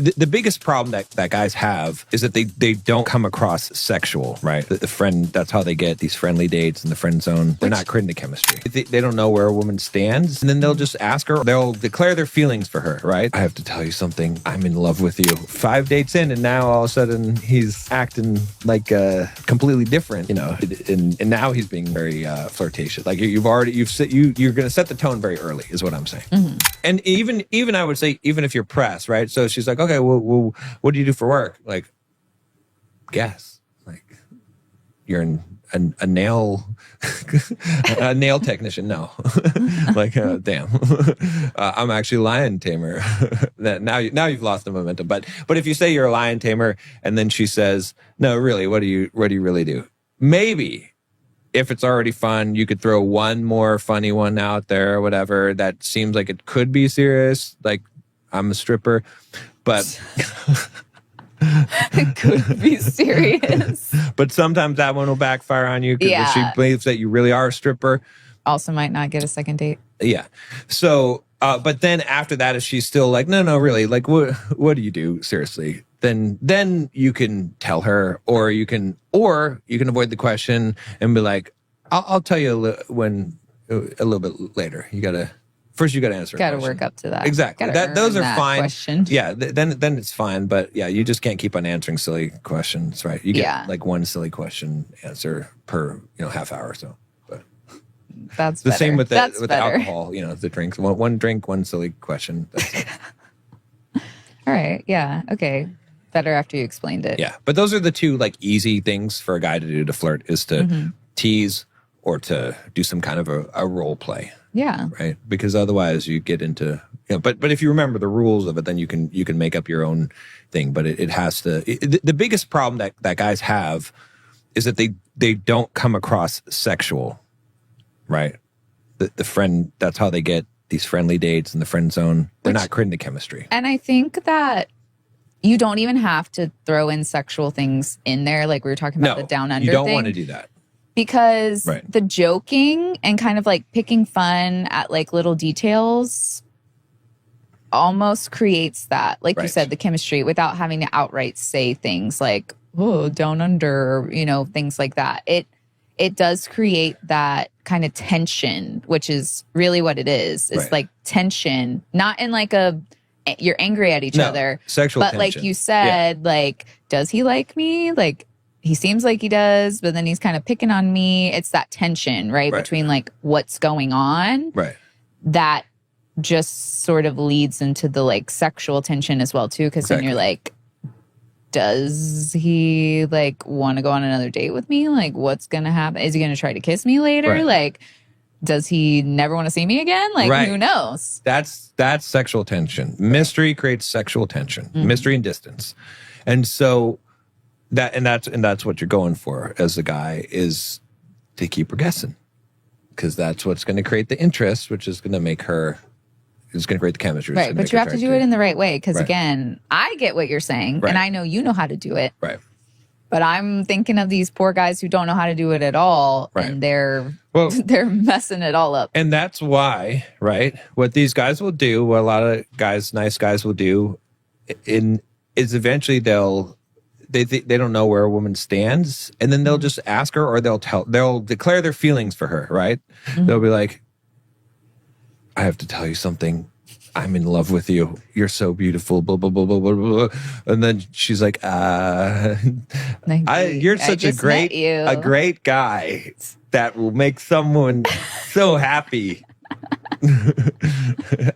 The biggest problem that guys have is that they don't come across sexual, right? The friend, that's how they get these friendly dates in the friend zone. They're not creating the chemistry. They don't know where a woman stands, and then they'll just ask her, they'll declare their feelings for her, right? I have to tell you something. I'm in love with you. 5 dates in, and now all of a sudden he's acting like completely different, and now he's being very flirtatious. Like you're going to set the tone very early, is what I'm saying. Mm-hmm. And even I would say, even if you're pressed, right? So she's like, okay, well, what do you do for work? Like, guess. Like, you're a nail a nail technician. No. Like, damn. I'm actually a lion tamer. now you've lost the momentum. But if you say you're a lion tamer and then she says, no, really, what do you really do? Maybe if it's already fun, you could throw one more funny one out there or whatever that seems like it could be serious. Like, I'm a stripper, but it could be serious. But sometimes that one will backfire on you because she believes that you really are a stripper. Also might not get a second date. Yeah. So, but then after that, if she's still like, no, really, like, what do you do? Seriously. Then you can tell her, or you can avoid the question and be like, I'll tell you a little bit later. First, you got to answer. Got to work up to that. Exactly. Those are fine. Question. Yeah. Then it's fine. But yeah, you just can't keep on answering silly questions, right? You get like one silly question answer per half hour or so. But that's the same with the better. alcohol. The drinks. One drink, one silly question. All right. Yeah. Okay. Better after you explained it. Yeah. But those are the two like easy things for a guy to do to flirt, is to tease or to do some kind of a role play. Yeah. Right. Because otherwise you get into, but if you remember the rules of it, then you can make up your own thing. But it has to, the biggest problem that guys have is that they don't come across sexual, right? The friend, that's how they get these friendly dates in the friend zone. They're not creating the chemistry. And I think that you don't even have to throw in sexual things in there. Like we were talking about the down under you don't thing. want to do that. Because the joking and kind of like picking fun at like little details almost creates that, like you said, the chemistry, without having to outright say things like, oh, down under, things like that. It does create that kind of tension, which is really what it is. It's like tension, not in like you're angry at each other. Sexual but tension. Like you said, like, does he like me? Like, he seems like he does, but then he's kind of picking on me. It's that tension, right? Between like what's going on. Right. That just sort of leads into the like sexual tension as well too. Because then you're like, does he like want to go on another date with me? Like, what's going to happen? Is he going to try to kiss me later? Right. Like, does he never want to see me again? Like, who knows? That's sexual tension. Mystery creates sexual tension. Mystery and distance. And so that's what you're going for as a guy, is to keep her guessing, because that's what's going to create the interest, which is going to make her, is going to create the chemistry. Right, but you have to do it in the right way, because again, I get what you're saying, and I know you know how to do it. Right. But I'm thinking of these poor guys who don't know how to do it at all, and they're messing it all up. And that's why, right, what these guys will do, what a lot of guys, nice guys will do, is eventually they don't know where a woman stands, and then they'll just ask her, or they'll declare their feelings for her, right? They'll be like, I have to tell you something. I'm in love with you. You're so beautiful, blah, blah, blah, blah, blah, blah. And then she's like, you're such a great guy that will make someone so happy.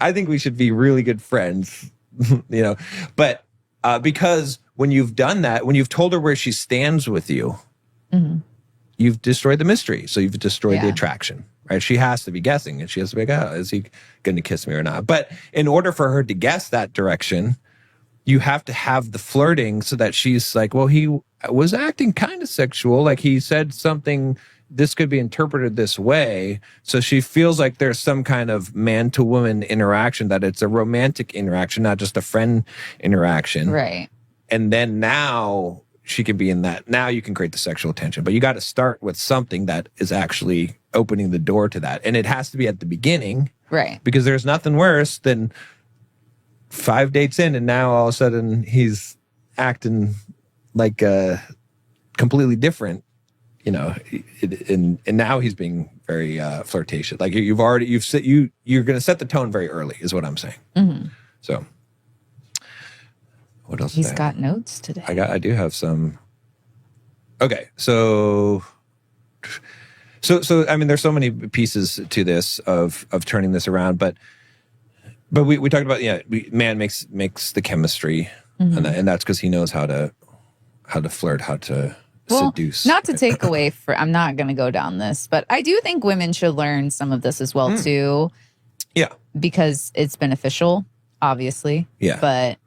I think we should be really good friends, but because when you've done that, when you've told her where she stands with you, you've destroyed the mystery. So you've destroyed the attraction, right? She has to be guessing, and she has to be like, oh, is he going to kiss me or not? But in order for her to guess that direction, you have to have the flirting so that she's like, well, he was acting kind of sexual. Like, he said something, this could be interpreted this way. So she feels like there's some kind of man to woman interaction, that it's a romantic interaction, not just a friend interaction. Right. And then now she can be in that. Now you can create the sexual tension, but you got to start with something that is actually opening the door to that. And it has to be at the beginning. Right. Because there's nothing worse than 5 dates in, and now all of a sudden he's acting like completely different, you know, and now he's being very flirtatious. Like you're going to set the tone very early, is what I'm saying. Mm-hmm. So, what else? He's got notes today. I do have some. Okay, so I mean, there's so many pieces to this of turning this around, but we talked about man makes the chemistry, mm-hmm. and that's because he knows how to flirt, how to seduce. Not to take away I'm not going to go down this, but I do think women should learn some of this as well too. Yeah, because it's beneficial, obviously. Yeah, but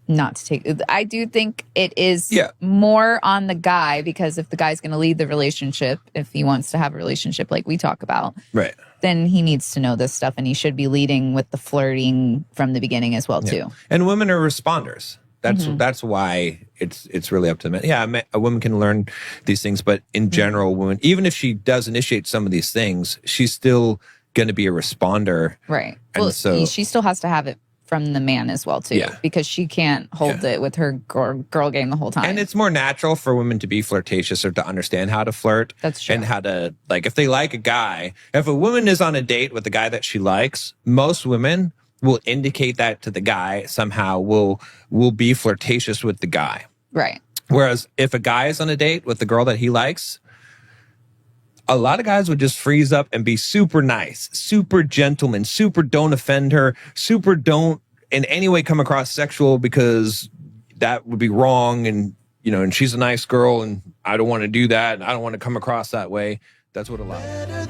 not to take. I do think it is more on the guy, because if the guy's going to lead the relationship, if he wants to have a relationship like we talk about, right, then he needs to know this stuff, and he should be leading with the flirting from the beginning as well too. And women are responders. That's why it's really up to the men. Yeah, a woman can learn these things, but in general, women, even if she does initiate some of these things, she's still going to be a responder, right? And well, so she still has to have it from the man as well too, because she can't hold it with her girl game the whole time. And it's more natural for women to be flirtatious or to understand how to flirt. That's true. And how to, like, if they like a guy, if a woman is on a date with a guy that she likes, most women will indicate that to the guy somehow, will be flirtatious with the guy. Right. Whereas if a guy is on a date with the girl that he likes, a lot of guys would just freeze up and be super nice, super gentleman, super don't offend her, super don't in any way come across sexual, because that would be wrong. And, you know, and she's a nice girl and I don't want to do that. And I don't want to come across that way. That's what a lot of